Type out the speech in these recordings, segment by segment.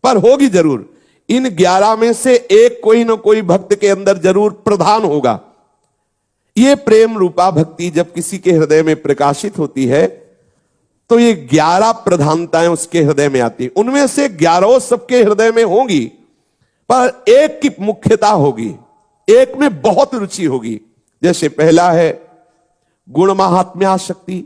पर होगी जरूर। इन 11 में से एक कोई ना कोई भक्त के अंदर जरूर प्रधान होगा। ये प्रेम रूपा भक्ति जब किसी के हृदय में प्रकाशित होती है तो ये 11 प्रधानताएं उसके हृदय में आती है। उनमें से 11 सबके हृदय में होंगी, पर एक की मुख्यता होगी, एक में बहुत रुचि होगी। जैसे पहला है गुण महात्म्या शक्ति,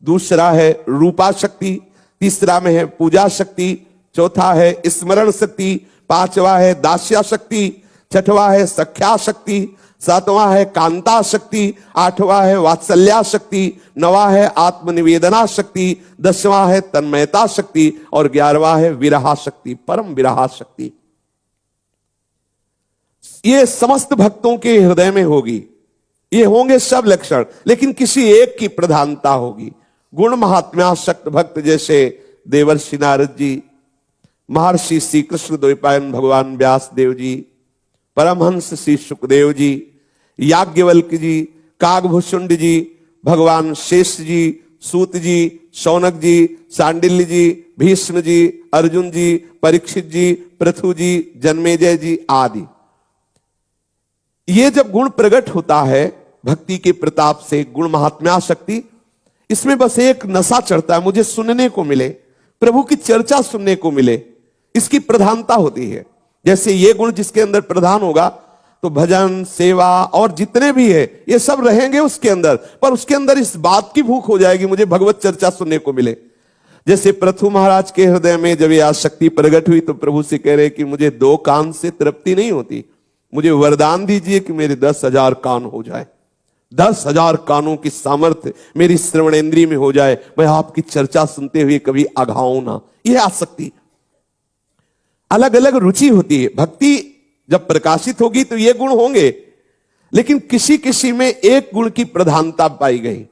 दूसरा है रूपा शक्ति, तीसरा में है पूजा शक्ति, चौथा है स्मरण शक्ति, पांचवा है दास्या शक्ति, छठवां है सख्या शक्ति, सातवां है कांता शक्ति, आठवां है वात्सल्या शक्ति, नवा है आत्मनिवेदना शक्ति, 10वां है तन्मयता शक्ति और 11वां है विरहा शक्ति, परम विरहा शक्ति। ये समस्त भक्तों के हृदय में होगी। ये होंगे सब लक्षण, लेकिन किसी एक की प्रधानता होगी। गुण महात्म्यासक्त भक्त जैसे देवर्षि नारद जी, महर्षि श्री कृष्ण द्वैपायन भगवान व्यास देव जी, परमहंस श्री सुखदेव जी, याज्ञवल्क जी, कागभूषुंड जी, भगवान शेष जी, सूत जी, शौनक जी, सांडिल्य जी, भीष्म जी, अर्जुन जी, परीक्षित जी, पृथु जी, जन्मेजय जी आदि। ये जब गुण प्रकट होता है भक्ति के प्रताप से, गुण महात्म्या शक्ति, इसमें बस एक नशा चढ़ता है, मुझे सुनने को मिले, प्रभु की चर्चा सुनने को मिले, इसकी प्रधानता होती है। जैसे ये गुण जिसके अंदर प्रधान होगा तो भजन सेवा और जितने भी है ये सब रहेंगे उसके अंदर, पर उसके अंदर इस बात की भूख हो जाएगी मुझे भगवत चर्चा सुनने को मिले। जैसे पृथु महाराज के हृदय में जब ये आसक्ति प्रकट हुई तो प्रभु से कह रहे कि मुझे 2 कान से तृप्ति नहीं होती, मुझे वरदान दीजिए कि मेरे 10,000 कान हो जाए, 10,000 कानों की सामर्थ्य मेरी श्रवणेंद्रिय में हो जाए, मैं आपकी चर्चा सुनते हुए कभी अघाऊं ना। यह आसक्ति, अलग अलग रुचि होती है। भक्ति जब प्रकाशित होगी तो ये गुण होंगे, लेकिन किसी किसी में एक गुण की प्रधानता पाई गई।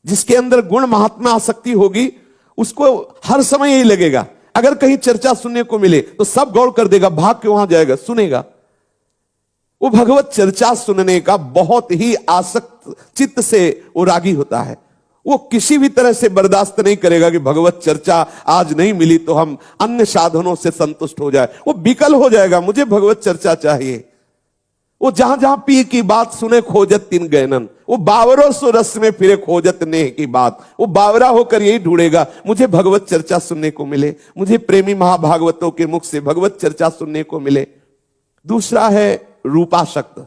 जिसके अंदर गुण महात्मा आसक्ति होगी उसको हर समय यही लगेगा, अगर कहीं चर्चा सुनने को मिले तो सब गौर कर देगा, भाग के वहां जाएगा, सुनेगा। वो भगवत चर्चा सुनने का बहुत ही आसक्त चित्त से वो रागी होता है। वो किसी भी तरह से बर्दाश्त नहीं करेगा कि भगवत चर्चा आज नहीं मिली तो हम अन्य साधनों से संतुष्ट हो जाए। वो विकल हो जाएगा, मुझे भगवत चर्चा चाहिए। वो जहां जहां पी की बात सुने खोजत तीन गैनन, वो बावरों सो रस में फिरे खोजत नेह की बात। वो बावरा होकर यही ढूंढेगा, मुझे भगवत चर्चा सुनने को मिले, मुझे प्रेमी महाभागवतों के मुख से भगवत चर्चा सुनने को मिले। दूसरा है रूपासक्त।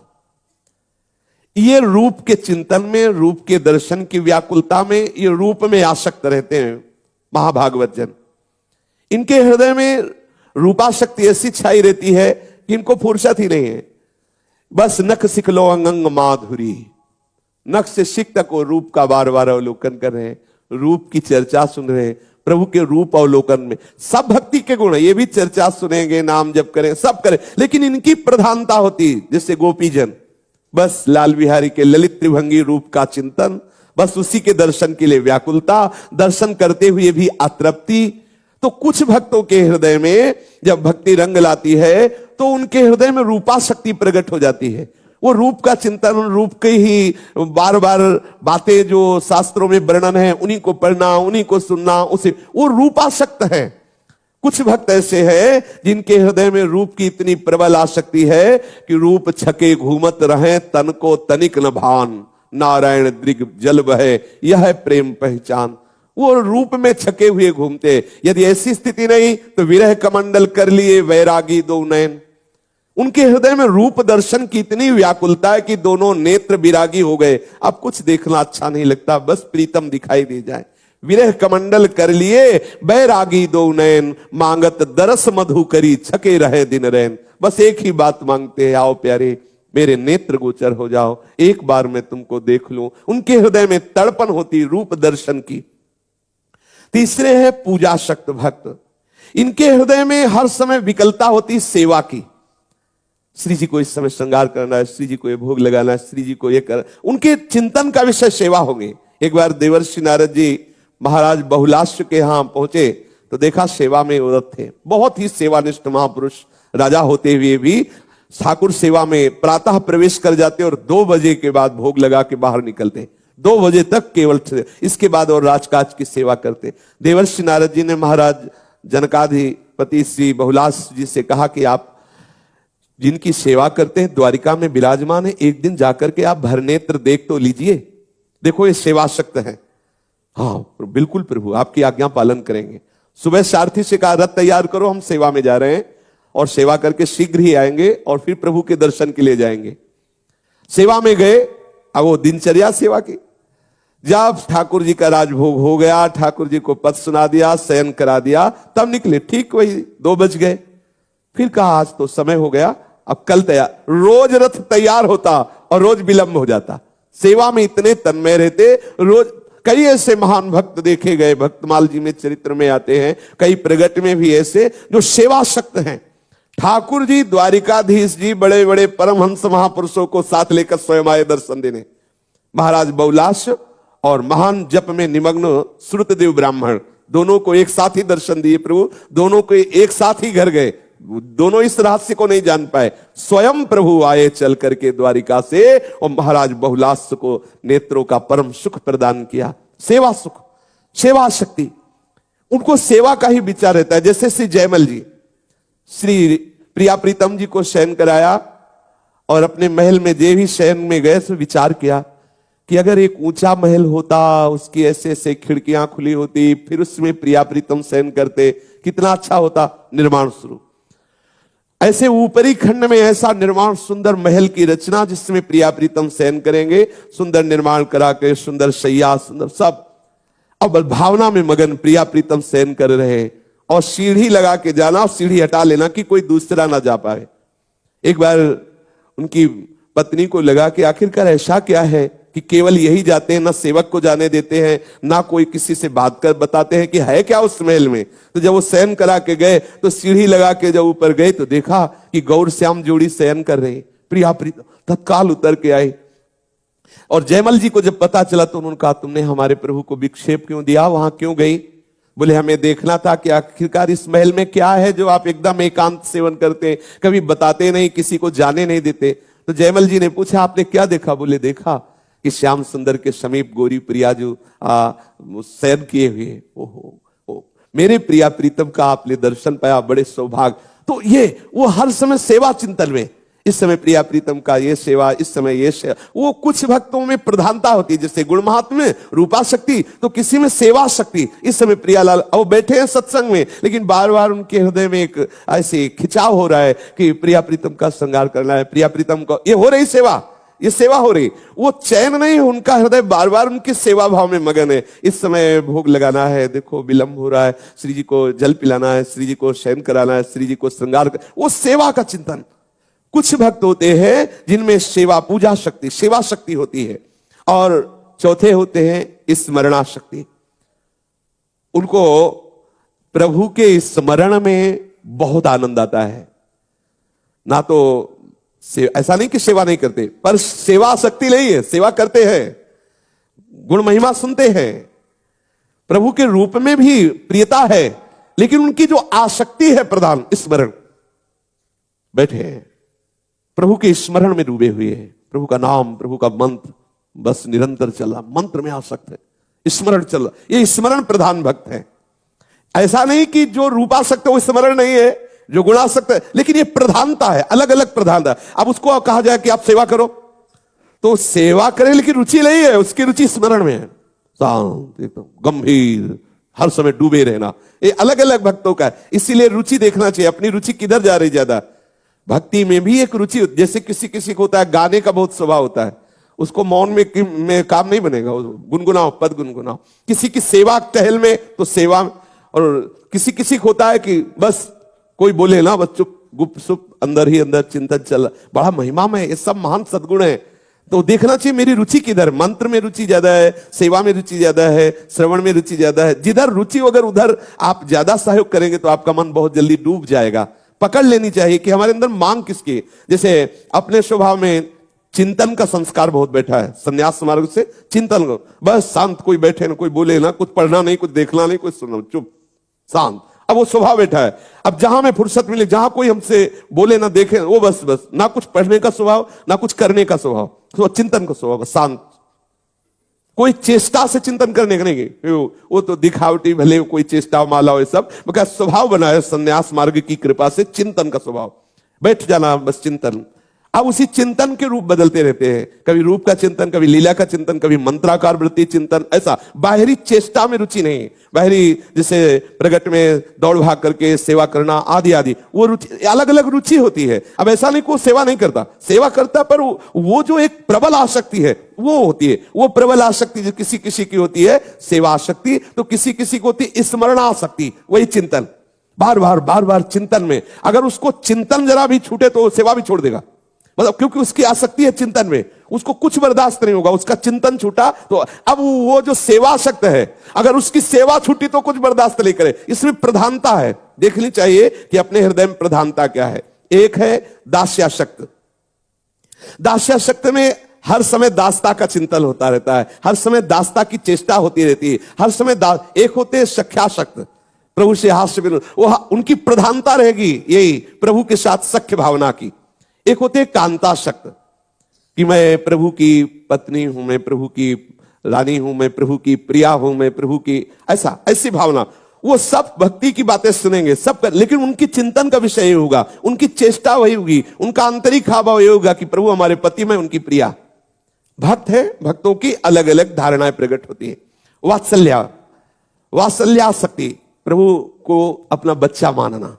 ये रूप के चिंतन में, रूप के दर्शन की व्याकुलता में, ये रूप में आसक्त रहते हैं महाभागवत जन। इनके हृदय में रूपाशक्ति ऐसी छाई रहती है कि इनको फुर्सत ही नहीं है। बस नख सिखलो अंगंग माधुरी, नख से शिक तक वो रूप का बार बार अवलोकन कर रहे हैं, रूप की चर्चा सुन रहे हैं। प्रभु के रूप अवलोकन में सब भक्ति के गुण है, ये भी चर्चा सुनेंगे, नाम जप करें, सब करें, लेकिन इनकी प्रधानता होती जैसे गोपीजन, बस लाल बिहारी के ललित त्रिभंगी रूप का चिंतन, बस उसी के दर्शन के लिए व्याकुलता, दर्शन करते हुए भी अतृप्ति। तो कुछ भक्तों के हृदय में जब भक्ति रंग लाती है तो उनके हृदय में रूपाशक्ति प्रकट हो जाती है। वो रूप का चिंतन, रूप के ही बार बार बातें जो शास्त्रों में वर्णन है उन्हीं को पढ़ना, उन्हीं को सुनना, उसे वो रूपासक्त है। कुछ भक्त ऐसे हैं जिनके हृदय में रूप की इतनी प्रबल आसक्ति है कि रूप छके घूमत रहे तन को तनिक न भान, नारायण दृग जल बहे यह है प्रेम पहचान। वो रूप में छके हुए घूमते। यदि ऐसी स्थिति नहीं तो विरह कमंडल कर लिए वैरागी दो नयन। उनके हृदय में रूप दर्शन की इतनी व्याकुलता है कि दोनों नेत्र विरागी हो गए, अब कुछ देखना अच्छा नहीं लगता, बस प्रीतम दिखाई दे जाए। विरह कमंडल कर लिए बैरागी दो नयन, मांगत दरस मधु करी छके रहे दिन रैन। बस एक ही बात मांगते हैं, आओ प्यारे मेरे नेत्र गोचर हो जाओ, एक बार मैं तुमको देख लूं। उनके हृदय में तड़पन होती रूप दर्शन की। तीसरे है पूजाशक्त भक्त। इनके हृदय में हर समय विकलता होती सेवा की। श्री जी को इस समय श्रृंगार करना है, श्री जी को ये भोग लगाना है, श्री जी को ये कर, उनके चिंतन का विषय सेवा होंगे। एक बार देवर्षि नारद जी महाराज बहुलाश्व के यहां पहुंचे तो देखा सेवा में व्रत थे, बहुत ही सेवानिष्ठ महापुरुष, राजा होते हुए भी ठाकुर सेवा में प्रातः प्रवेश कर जाते और 2 बजे के बाद भोग लगा के बाहर निकलते, 2 बजे तक केवल, इसके बाद और राजकाज की सेवा करते। देवर्षि नारद जी ने महाराज जनकाधिपति श्री बहुलाश जी से कहा कि आप जिनकी सेवा करते हैं द्वारिका में विराजमान है, एक दिन जाकर के आप भरनेत्र देख तो लीजिए, देखो ये सेवाशक्त है। हाँ बिल्कुल प्रभु, आपकी आज्ञा पालन करेंगे। सुबह सारथी से कहा रथ तैयार करो, हम सेवा में जा रहे हैं और सेवा करके शीघ्र ही आएंगे और फिर प्रभु के दर्शन के लिए जाएंगे। सेवा में गए, अब वो दिनचर्या सेवा की। जब ठाकुर जी का राजभोग हो गया, ठाकुर जी को पद सुना दिया, शयन करा दिया, तब निकले। ठीक वही 2 बज गए। फिर कहा आज तो समय हो गया, अब कल तैयार। रोज रथ तैयार होता और रोज विलंब हो जाता। सेवा में इतने तन्मय रहते। रोज कई ऐसे महान भक्त देखे गए, भक्तमाल जी में चरित्र में आते हैं, कई प्रगट में भी ऐसे जो सेवा शक्त हैं। ठाकुर जी द्वारिकाधीश जी बड़े बड़े परमहंस महापुरुषों को साथ लेकर स्वयं आए दर्शन देने। महाराज बहुलाश और महान जप में निमग्न श्रुतदेव ब्राह्मण दोनों को एक साथ ही दर्शन दिए प्रभु। दोनों को एक साथ ही घर गए। दोनों इस रहस्य को नहीं जान पाए। स्वयं प्रभु आए चल करके द्वारिका से और महाराज बहुलाश को नेत्रों का परम सुख प्रदान किया। सेवा सुख, सेवा शक्ति, उनको सेवा का ही विचार रहता है। जैसे श्री जयमल जी श्री प्रिया प्रीतम जी को शयन कराया और अपने महल में जे भी शयन में गए तो विचार किया कि अगर एक ऊंचा महल होता, उसकी ऐसे ऐसे खिड़कियां खुली होती, फिर उसमें प्रिया प्रीतम शयन करते, कितना अच्छा होता। निर्माण शुरू। ऐसे ऊपरी खंड में ऐसा निर्माण, सुंदर महल की रचना जिसमें प्रिया प्रीतम शयन करेंगे, सुंदर निर्माण करा के, सुंदर शैया, सुंदर सब। अब भावना में मगन प्रिया प्रीतम शयन कर रहे और सीढ़ी लगा के जाना और सीढ़ी हटा लेना कि कोई दूसरा ना जा पाए। एक बार उनकी पत्नी को लगा कि आखिरकार ऐसा क्या है कि केवल यही जाते हैं, ना सेवक को जाने देते हैं, ना कोई किसी से बात कर बताते हैं कि है क्या उस महल में। तो जब वो शयन करा के गए तो सीढ़ी लगा के जब ऊपर गए तो देखा कि गौर श्याम जोड़ी शयन कर रहे। प्रिया प्रीतम तत्काल उतर के आई और जयमल जी को जब पता चला तो उन्होंने कहा तुमने हमारे प्रभु को विक्षेप क्यों दिया, वहां क्यों गई? बोले हमें देखना था कि आखिरकार इस महल में क्या है जो आप एकदम एकांत सेवन करते, कभी बताते नहीं, किसी को जाने नहीं देते। तो जयमल जी ने पूछा आपने क्या देखा? बोले देखा कि श्याम सुंदर के समीप गोरी प्रिया जो शयन किए हुए। ओहो, मेरे प्रिया प्रीतम का आपने दर्शन पाया, बड़े सौभाग्य। तो ये वो हर समय सेवा चिंतन में, इस समय प्रिया प्रीतम का ये सेवा, इस समय ये सेवा। वो कुछ भक्तों में प्रधानता होती है, जैसे गुण महात्म्य में रूपा शक्ति, तो किसी में सेवा शक्ति। इस समय प्रियालाल अब बैठे हैं सत्संग में, लेकिन बार बार उनके हृदय में एक ऐसे खिंचाव हो रहा है कि प्रिया प्रीतम का श्रृंगार करना है, प्रिया प्रीतम का। ये हो रही सेवा, ये सेवा हो रही, वो चैन नहीं, उनका हृदय बार बार उनकी सेवा भाव में मगन है। इस समय भोग लगाना है, देखो विलंब हो रहा है, श्री जी को जल पिलाना है, श्री जी को शयन कराना है, श्री जी को श्रृंगार, वो सेवा का चिंतन। कुछ भक्त होते हैं जिनमें सेवा पूजा शक्ति, सेवा शक्ति होती है। और चौथे होते हैं स्मरणा शक्ति। उनको प्रभु के स्मरण में बहुत आनंद आता है। ना तो ऐसा नहीं कि सेवा नहीं करते, पर सेवा शक्ति नहीं है, सेवा करते हैं, गुण महिमा सुनते हैं, प्रभु के रूप में भी प्रियता है, लेकिन उनकी जो आसक्ति है प्रधान स्मरण। बैठे हैं प्रभु के स्मरण में डूबे हुए हैं, प्रभु का नाम, प्रभु का मंत्र बस निरंतर चला, मंत्र में आसक्त है, स्मरण चल रहा। ये स्मरण प्रधान भक्त है। ऐसा नहीं कि जो रूपासक्त है वो स्मरण नहीं है, जो गुणासक्त है, लेकिन ये प्रधानता है, अलग अलग प्रधानता। अब उसको कहा जाए कि आप सेवा करो तो सेवा करें, लेकिन रुचि नहीं है, उसकी रुचि स्मरण में है, शांत एकदम गंभीर, हर समय डूबे रहना। ये अलग अलग भक्तों का है, इसीलिए रुचि देखना चाहिए, अपनी रुचि किधर जा रही। ज्यादा भक्ति में भी एक रुचि, जैसे किसी किसी को होता है गाने का बहुत स्वभाव होता है, उसको मौन में काम नहीं बनेगा, गुनगुनाओ, पद गुनगुनाओ। किसी की सेवा टहल में तो सेवा, और किसी किसी को होता है कि बस कोई बोले ना बस चुप गुप सुप अंदर ही अंदर चिंतन चल, बड़ा महिमा में। ये सब महान सद्गुण है, तो देखना चाहिए मेरी रुचि किधर। मंत्र में रुचि ज्यादा है, सेवा में रुचि ज्यादा है, श्रवण में रुचि ज्यादा है। जिधर रुचि अगर उधर आप ज्यादा सहयोग करेंगे तो आपका मन बहुत जल्दी डूब जाएगा। पकड़ लेनी चाहिए कि हमारे अंदर मांग किसकी। जैसे अपने स्वभाव में चिंतन का संस्कार बहुत बैठा है, संन्यास मार्ग से चिंतन को, बस शांत, कोई बैठे ना, कोई बोले ना, कुछ पढ़ना नहीं, कुछ देखना नहीं, कुछ सुनना, चुप शांत। अब वो स्वभाव बैठा है। अब जहां में फुर्सत मिले, जहां कोई हमसे बोले ना देखे, वो बस ना कुछ पढ़ने का स्वभाव, ना कुछ करने का स्वभाव, तो चिंतन का स्वभाव, शांत कोई चेष्टा से चिंतन करने का नहीं, वो तो दिखावटी भले कोई चेष्टा माला हो, सब मगर स्वभाव बना है संन्यास मार्ग की कृपा से चिंतन का स्वभाव, बैठ जाना बस चिंतन। अब उसी चिंतन के रूप बदलते रहते हैं, कभी रूप का चिंतन, कभी लीला का चिंतन, कभी मंत्राकार वृत्ति चिंतन, ऐसा बाहरी चेष्टा में रुचि नहीं, बाहरी जैसे प्रगट में दौड़ भाग करके सेवा करना आदि आदि, वो रुचि अलग अलग रुचि होती है। अब ऐसा नहीं को सेवा नहीं करता, सेवा करता, पर वो जो एक प्रबल आसक्ति है वो होती है, वो प्रबल आसक्ति जो किसी किसी की होती है सेवा आसक्ति, तो किसी किसी को होती है स्मरण आसक्ति, वही चिंतन, बार बार चिंतन में। अगर उसको चिंतन जरा भी छूटे तो सेवा भी छोड़ देगा, मतलब क्योंकि उसकी आसक्ति है चिंतन में, उसको कुछ बर्दाश्त नहीं होगा, उसका चिंतन छूटा तो अब वो जो सेवाशक्त है, अगर उसकी सेवा छूटी तो कुछ बर्दाश्त नहीं करे। इसमें प्रधानता है, देखनी चाहिए कि अपने हृदय में प्रधानता क्या है। एक है दास्याशक्त, दास्याशक्त में हर समय दासता का चिंतन होता रहता है, हर समय दासता की चेष्टा होती रहती है, हर समय एक होते सख्याशक्त, प्रभु से हास्य विनोद, वो उनकी प्रधानता रहेगी यही प्रभु के साथ सख्य भावना की। एक होते कांताशक्त कि मैं प्रभु की पत्नी हूं, मैं प्रभु की रानी हूं, मैं प्रभु की प्रिया हूं, मैं प्रभु की, ऐसा ऐसी भावना। वो सब भक्ति की बातें सुनेंगे सब लेकिन उनकी चिंतन का विषय होगा, उनकी चेष्टा वही होगी, उनका आंतरिक भाव यही होगा कि प्रभु हमारे पति, मैं उनकी प्रिया। भक्त है, भक्तों की अलग अलग धारणाएं प्रकट होती है। वात्सल्याशक्ति, प्रभु को अपना बच्चा मानना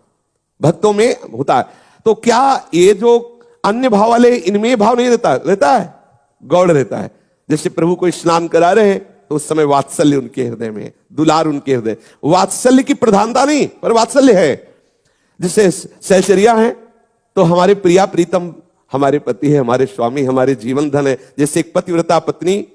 भक्तों में होता है। तो क्या ये जो अन्य भाव वाले, इनमें भाव नहीं रहता है, गौड़ रहता है। जैसे प्रभु को स्नान करा रहे हैं तो उस समय वात्सल्य उनके हृदय में, दुलार उनके हृदय, वात्सल्य की प्रधानता नहीं पर वात्सल्य है। जैसे सहचर्या है तो हमारे प्रिया प्रीतम हमारे पति है, हमारे स्वामी, हमारे जीवन धन है। जैसे एक पतिव्रता पत्नी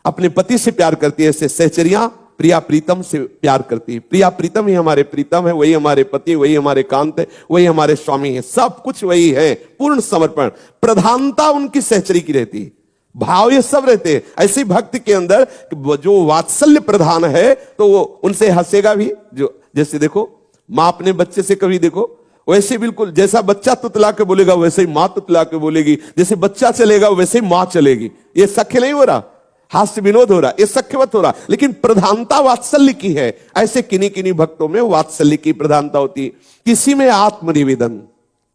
अपने पति से प्यार करती है, ऐसे सहचर्या प्रिया प्रीतम से प्यार करती है। प्रिया प्रीतम ही हमारे प्रीतम है, वही हमारे पति, वही हमारे कांत है, वही हमारे स्वामी है, सब कुछ वही है। पूर्ण समर्पण, प्रधानता उनकी सहचरी की रहती है, भाव ये सब रहते हैं। ऐसे भक्त के अंदर जो वात्सल्य प्रधान है तो वो उनसे हंसेगा भी। जो जैसे देखो मां अपने बच्चे से कभी देखो वैसे बिल्कुल जैसा बच्चा तुतला के बोलेगा वैसे ही मां तुतला के बोलेगी, जैसे बच्चा चलेगा वैसे ही मां चलेगी। ये सख्य नहीं हो रहा, हास्य विनोद हो रहा, ये सख्यवत हो रहा, लेकिन प्रधानता वात्सल्य की है। ऐसे किन्हीं किन्हीं भक्तों में वात्सल्य की प्रधानता होती है। किसी में आत्मनिवेदन,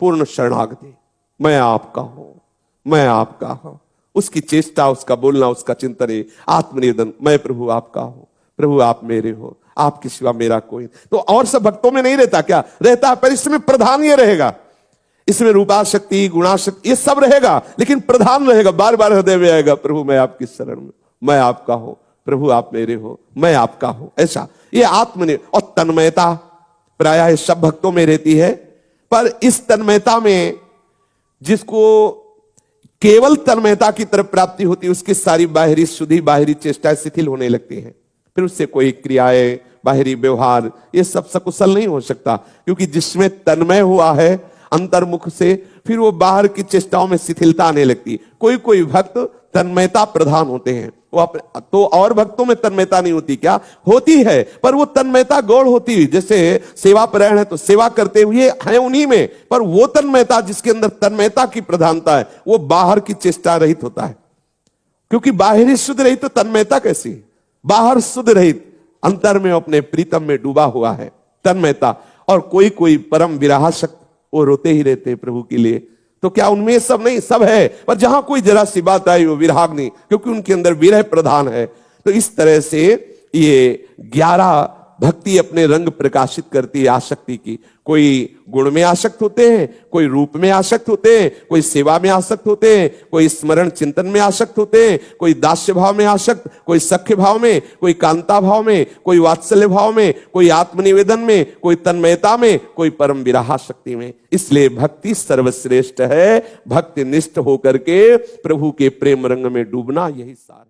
पूर्ण शरणागति, मैं आपका हूं, मैं आपका हूं, उसकी चेष्टा, उसका बोलना, उसका चिंतन है आत्मनिवेदन, मैं प्रभु आपका हूं, प्रभु आप मेरे हो, आपके सिवा मेरा कोई। तो और सब भक्तों में नहीं रहता, क्या रहता है, पर इसमें प्रधान ये रहेगा, इसमें रूपाशक्ति, गुणाशक्ति, ये सब रहेगा, लेकिन प्रधान रहेगा, बार बार हृदय में आएगा, प्रभु मैं आपकी शरण में, मैं आपका हूं, प्रभु आप मेरे हो, मैं आपका हूं, ऐसा। ये आत्मनिवेदन और तन्मयता प्रायः सब भक्तों में रहती है। पर इस तन्मयता में जिसको केवल तन्मयता की तरफ प्राप्ति होती है, उसकी सारी बाहरी शुद्धि, बाहरी चेष्टाएं शिथिल होने लगती है। फिर उससे कोई क्रियाएं, बाहरी व्यवहार, ये सब सकुशल नहीं हो सकता, क्योंकि जिसमें तन्मय हुआ है अंतर्मुख से, फिर वो बाहर की चेष्टाओं में शिथिलता आने लगती। कोई कोई भक्त तन्मयता प्रधान होते हैं, वो तो और भक्तों में तन्मयता नहीं होती, क्या होती है, पर वो तन्मयता गौड़ होती है। जैसे सेवा परायण है तो सेवा करते हुए है उन्हीं में, पर वो तन्मयता जिसके अंदर तन्मयता की प्रधानता है वो बाहर की चेष्टा रहित होता है। क्योंकि बाहरी शुद्ध रहित तो तन्मयता कैसी, बाहर शुद्ध रहित, अंतर में अपने प्रीतम में डूबा हुआ है तन्मयता। और कोई कोई परम विराहशक्त, वो रोते ही रहते हैं प्रभु के लिए, तो क्या उनमें सब नहीं, सब है, पर जहां कोई जरा सी बात आई वो विराग्नि, क्योंकि उनके अंदर विरह प्रधान है। तो इस तरह से ये 11 भक्ति अपने रंग प्रकाशित करती है आसक्ति की। कोई गुण में आसक्त होते हैं, कोई रूप में आसक्त होते हैं, कोई सेवा में आसक्त होते हैं, कोई स्मरण चिंतन में आसक्त होते हैं, कोई दास्य भाव में आसक्त, कोई सख्य भाव में, कोई कांता भाव में, कोई वात्सल्य भाव में, कोई आत्मनिवेदन में, कोई तन्मयता में, कोई परम विराह शक्ति में। इसलिए भक्ति सर्वश्रेष्ठ है, भक्ति निष्ठ होकर के प्रभु के प्रेम रंग में डूबना, यही सार है।